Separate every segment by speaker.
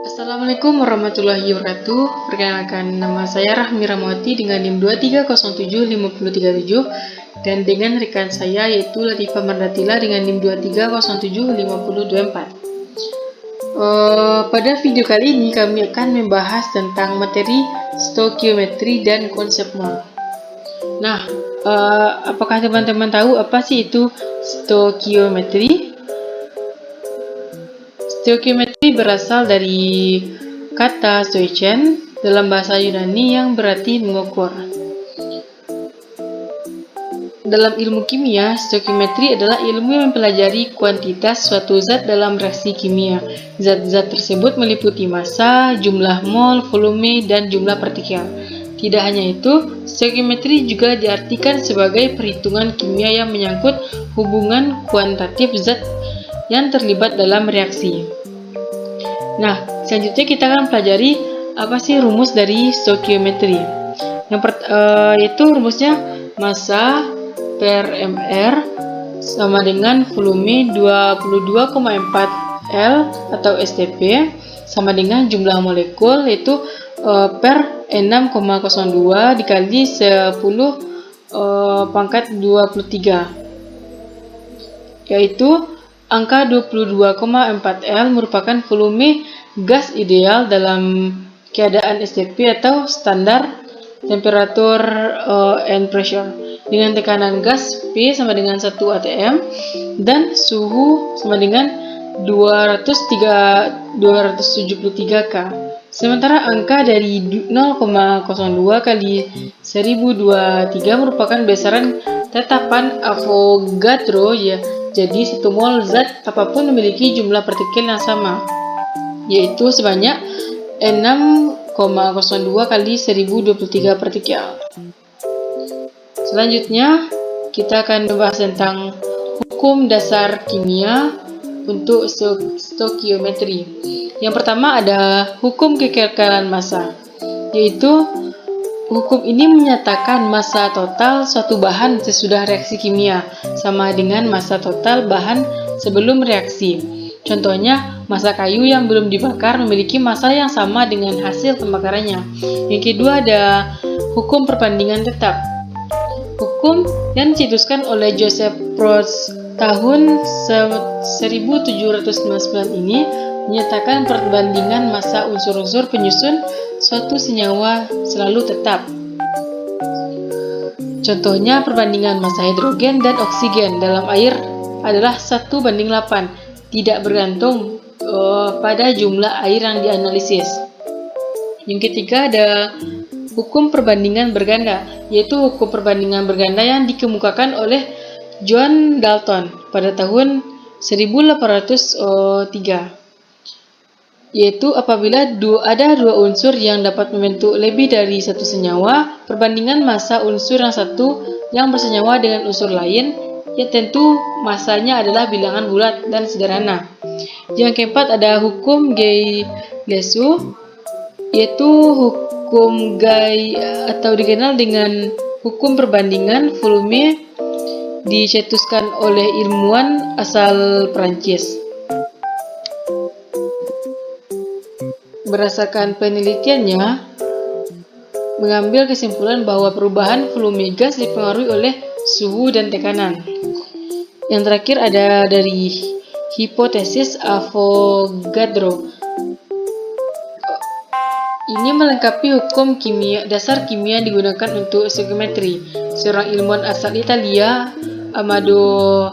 Speaker 1: Assalamualaikum warahmatullahi wabarakatuh. Perkenalkan, nama saya Rahmi Ramawati dengan NIM 23075037 dan dengan rekan saya yaitu Latifah Mardatila dengan NIM 23075024. Pada video kali ini kami akan membahas tentang materi stoikiometri dan konsep mol. Nah, apakah teman-teman tahu apa sih itu stoikiometri? Stoikiometri berasal dari kata stoichen dalam bahasa Yunani yang berarti mengukur. Dalam ilmu kimia, stoikiometri adalah ilmu yang mempelajari kuantitas suatu zat dalam reaksi kimia. Zat-zat tersebut meliputi massa, jumlah mol, volume, dan jumlah partikel. Tidak hanya itu, stoikiometri juga diartikan sebagai perhitungan kimia yang menyangkut hubungan kuantitatif zat yang terlibat dalam reaksi. Nah, selanjutnya kita akan pelajari apa sih rumus dari stoikiometri. Yaitu rumusnya massa per mR sama dengan volume 22,4 L atau STP sama dengan jumlah molekul yaitu per N6,02 dikali 10 pangkat 23, yaitu angka 22,4 L merupakan volume gas ideal dalam keadaan STP atau standar temperatur and pressure dengan tekanan gas P sama dengan 1 atm dan suhu sama dengan 273 K. Sementara angka dari 0,02 kali 1023 merupakan besaran tetapan Avogadro ya. Jadi satu mol zat apapun memiliki jumlah partikel yang sama, yaitu sebanyak N6,02 kali 1023 partikel. Selanjutnya, kita akan membahas tentang hukum dasar kimia untuk stoikiometri. Yang pertama ada hukum kekekalan massa, yaitu hukum ini menyatakan massa total suatu bahan sesudah reaksi kimia sama dengan massa total bahan sebelum reaksi. Contohnya, massa kayu yang belum dibakar memiliki massa yang sama dengan hasil pembakarannya. Yang kedua ada hukum perbandingan tetap. Hukum yang dicetuskan oleh Joseph Proust tahun 1799 ini menyatakan perbandingan massa unsur-unsur penyusun suatu senyawa selalu tetap. Contohnya, perbandingan massa hidrogen dan oksigen dalam air adalah 1:8, tidak bergantung pada jumlah air yang dianalisis. Yang ketiga ada hukum perbandingan berganda, yaitu hukum perbandingan berganda yang dikemukakan oleh John Dalton pada tahun 1803. Yaitu apabila ada dua unsur yang dapat membentuk lebih dari satu senyawa, perbandingan massa unsur yang satu yang bersenyawa dengan unsur lain, ya tentu massanya adalah bilangan bulat dan sederhana. Yang keempat ada hukum Gay-Lussac, yaitu hukum Gay atau dikenal dengan hukum perbandingan volume, dicetuskan oleh ilmuwan asal Prancis. Berdasarkan penelitiannya, mengambil kesimpulan bahwa perubahan volume gas dipengaruhi oleh suhu dan tekanan. Yang terakhir ada dari hipotesis Avogadro. Ini melengkapi hukum dasar kimia yang digunakan untuk stoikiometri. Seorang ilmuwan asal Italia, Amado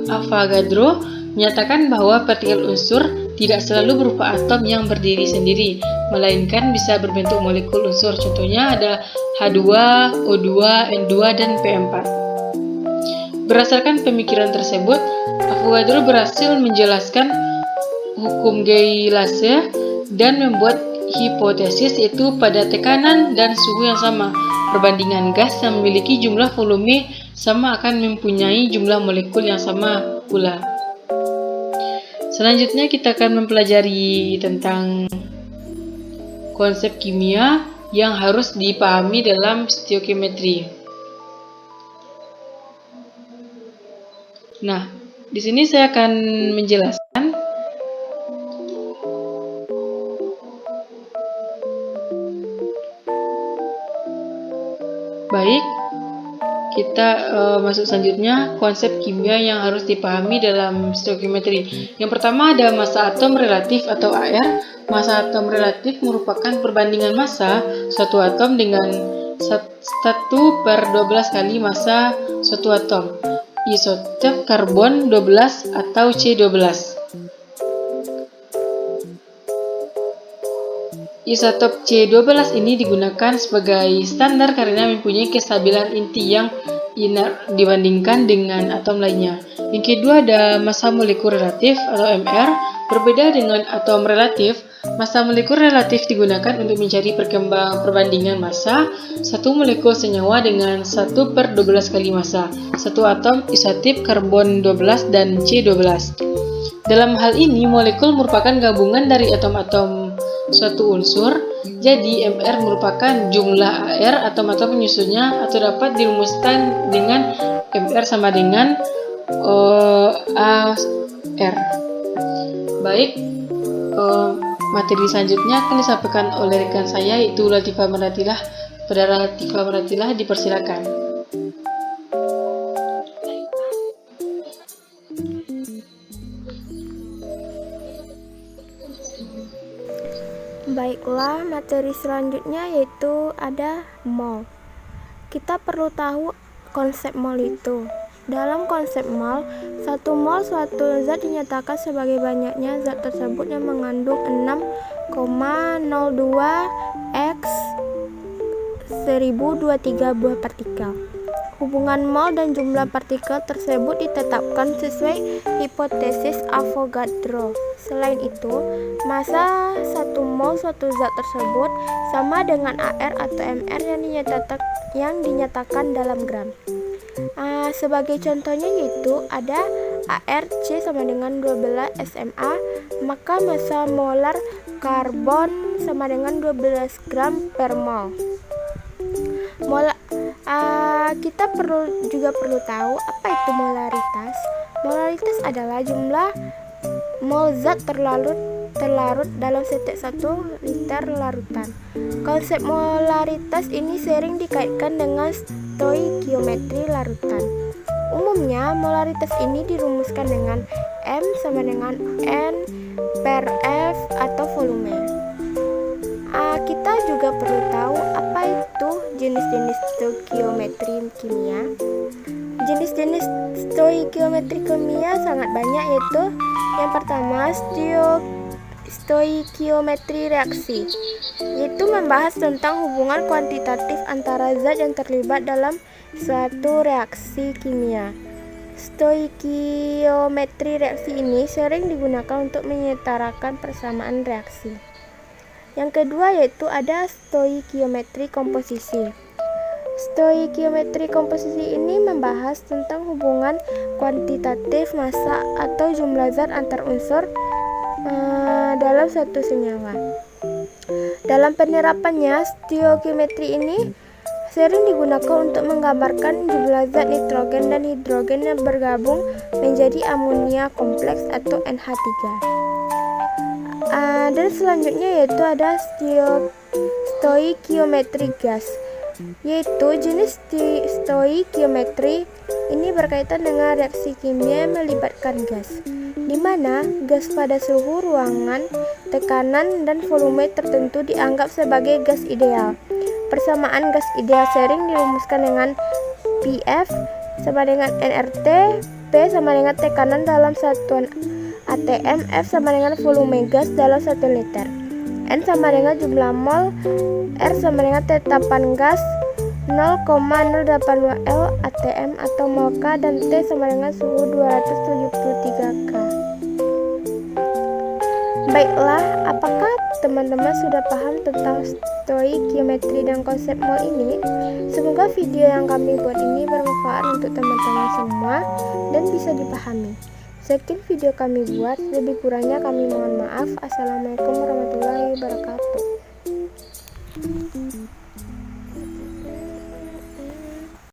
Speaker 1: Avogadro, menyatakan bahwa partikel unsur tidak selalu berupa atom yang berdiri sendiri, melainkan bisa berbentuk molekul unsur. Contohnya ada H2, O2, N2, dan P4. Berdasarkan pemikiran tersebut, Avogadro berhasil menjelaskan hukum Gay-Lussac dan membuat hipotesis yaitu pada tekanan dan suhu yang sama, perbandingan gas yang memiliki jumlah volume sama akan mempunyai jumlah molekul yang sama pula. Selanjutnya kita akan mempelajari tentang konsep kimia yang harus dipahami dalam stoikiometri. Nah, di sini saya akan menjelaskan. Baik, kita masuk selanjutnya, konsep kimia yang harus dipahami dalam stoichiometry. Yang pertama ada massa atom relatif atau AR. Massa atom relatif merupakan perbandingan massa suatu atom dengan 1/12 kali massa suatu atom. Isotop karbon 12 atau C12. Isotop C12 ini digunakan sebagai standar karena mempunyai kestabilan inti yang inert dibandingkan dengan atom lainnya. Yang kedua ada massa molekul relatif atau MR. Berbeda dengan atom relatif, massa molekul relatif digunakan untuk mencari perbandingan massa satu molekul senyawa dengan 1/12 kali massa satu atom isotop karbon 12 dan C12. Dalam hal ini, molekul merupakan gabungan dari atom-atom suatu unsur, jadi MR merupakan jumlah AR atom-atom penyusunnya atau dapat dirumuskan dengan MR sama dengan AR. Baik, materi selanjutnya akan disampaikan oleh rekan saya yaitu Latifah Maratilah. Saudara Latifah Maratilah, dipersilakan.
Speaker 2: Baiklah, materi selanjutnya yaitu ada mol. Kita perlu tahu konsep mol itu. Dalam konsep mol, satu mol suatu zat dinyatakan sebagai banyaknya zat tersebut yang mengandung 6,02 x 1023 buah partikel. Hubungan mol dan jumlah partikel tersebut ditetapkan sesuai hipotesis Avogadro. Selain itu, massa 1 mol suatu zat tersebut sama dengan AR atau MR yang dinyatakan dalam gram. Sebagai contohnya yaitu ada ARC sama dengan 12 SMA, maka massa molar karbon sama dengan 12 gram per mol. Kita juga perlu tahu apa itu molaritas. Molaritas adalah jumlah mol zat terlarut dalam setiap 1 liter larutan. Konsep molaritas ini sering dikaitkan dengan stoikiometri larutan. Umumnya, molaritas ini dirumuskan dengan M sama dengan N per F atau volume. Kita juga perlu tahu apa itu jenis-jenis stoikiometri kimia. Jenis-jenis stoikiometri kimia sangat banyak, yaitu yang pertama stoikiometri reaksi, yaitu membahas tentang hubungan kuantitatif antara zat yang terlibat dalam suatu reaksi kimia. Stoikiometri reaksi ini sering digunakan untuk menyetarakan persamaan reaksi. Yang kedua yaitu ada stoikiometri komposisi. Stoikiometri komposisi ini membahas tentang hubungan kuantitatif massa atau jumlah zat antar unsur dalam satu senyawa. Dalam penerapannya, stoikiometri ini sering digunakan untuk menggambarkan jumlah zat nitrogen dan hidrogen yang bergabung menjadi amonia kompleks atau NH3. Dan selanjutnya yaitu ada stoikiometri gas, yaitu jenis stoikiometri ini berkaitan dengan reaksi kimia yang melibatkan gas, di mana gas pada suhu ruangan, tekanan, dan volume tertentu dianggap sebagai gas ideal. Persamaan gas ideal sering dirumuskan dengan PF sama dengan nRT, P sama dengan tekanan dalam satuan ATM, F sama dengan volume gas dalam 1 liter, N sama dengan jumlah mol, R sama dengan tetapan gas 0,082 L ATM atau mol K, dan T sama dengan suhu 273 K. Baiklah, apakah teman-teman sudah paham tentang stoikiometri dan konsep mol ini? Semoga video yang kami buat ini bermanfaat untuk teman-teman semua dan bisa dipahami. Sekian video kami buat, lebih kurangnya kami mohon maaf. Assalamualaikum warahmatullahi wabarakatuh.